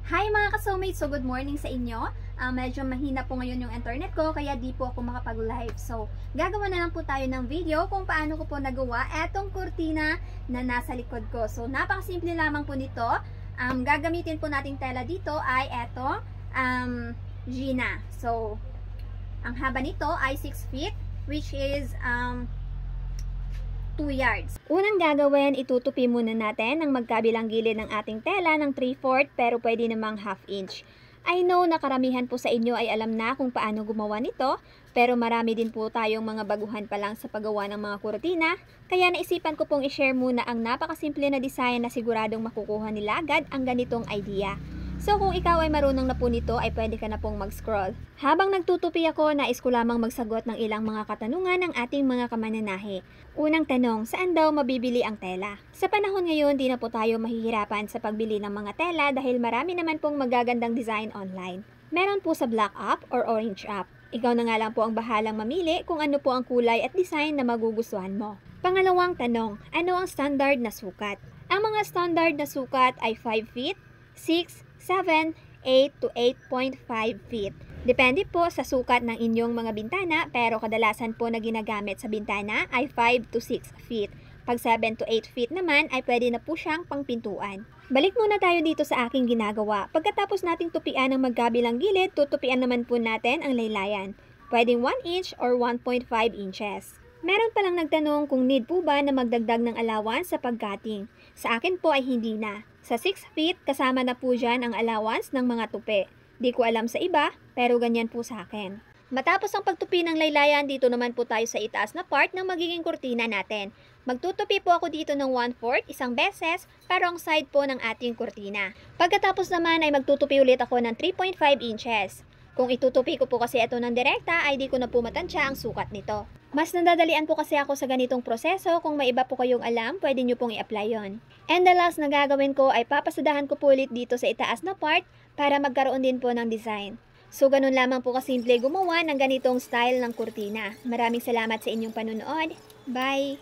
Hi mga ka-soulmates! So good morning sa inyo. Medyo mahina po ngayon yung internet ko kaya di po ako makapag-live. So gagawa na lang po tayo ng video kung paano ko po nagawa etong kurtina na nasa likod ko. So napakasimple lamang po nito. Gagamitin po nating tela dito ay eto, Gina. So ang haba nito ay 6 feet which is 2 yards. Unang gagawin, itutupi muna natin ang magkabilang gilid ng ating tela ng 3/4 pero pwede namang 1/2 inch. I know na karamihan po sa inyo ay alam na kung paano gumawa nito, pero marami din po tayong mga baguhan pa lang sa paggawa ng mga kurtina, kaya naisipan ko pong i-share muna ang napakasimple na design na siguradong makukuha nila agad ang ganitong idea. So kung ikaw ay marunong na po nito ay pwede ka na pong mag-scroll. Habang nagtutupi ako, nais ko lamang magsagot ng ilang mga katanungan ng ating mga kamananahe. Unang tanong, saan daw mabibili ang tela? Sa panahon ngayon, di na po tayo mahihirapan sa pagbili ng mga tela dahil marami naman pong magagandang design online. Meron po sa Black App or Orange App. Ikaw na nga lang po ang bahalang mamili kung ano po ang kulay at design na magugustuhan mo. Pangalawang tanong, ano ang standard na sukat? Ang mga standard na sukat ay 5 feet, 6, 7, 8 to 8.5 feet. Depende po sa sukat ng inyong mga bintana pero kadalasan po na ginagamit sa bintana ay 5 to 6 feet. Pag 7 to 8 feet naman ay pwede na po siyang pangpintuan. Balik muna tayo dito sa aking ginagawa. Pagkatapos nating tupian ang magkabilang gilid, tutupian naman po natin ang laylayan. Pwedeng 1 inch or 1.5 inches. Meron palang nagtanong kung need po ba na magdagdag ng allowance sa pag-cutting. Sa akin po ay hindi na. Sa 6 feet, kasama na po dyan ang allowance ng mga tupi. Di ko alam sa iba, pero ganyan po sa akin. Matapos ang pagtupi ng laylayan, dito naman po tayo sa itaas na part ng magiging kurtina natin. Magtutupi po ako dito ng 1/4 isang beses para ang side po ng ating kurtina. Pagkatapos naman ay magtutupi ulit ako ng 3.5 inches. Kung itutupi ko po kasi ito ng direkta, ay di ko na po matansya ang sukat nito. Mas nadadalian po kasi ako sa ganitong proseso. Kung may iba po kayong alam, pwede nyo pong i-apply yon. And the last na gagawin ko ay papasadahan ko po ulit dito sa itaas na part para magkaroon din po ng design. So ganun lamang po kasimple gumawa ng ganitong style ng kurtina. Maraming salamat sa inyong panunood. Bye!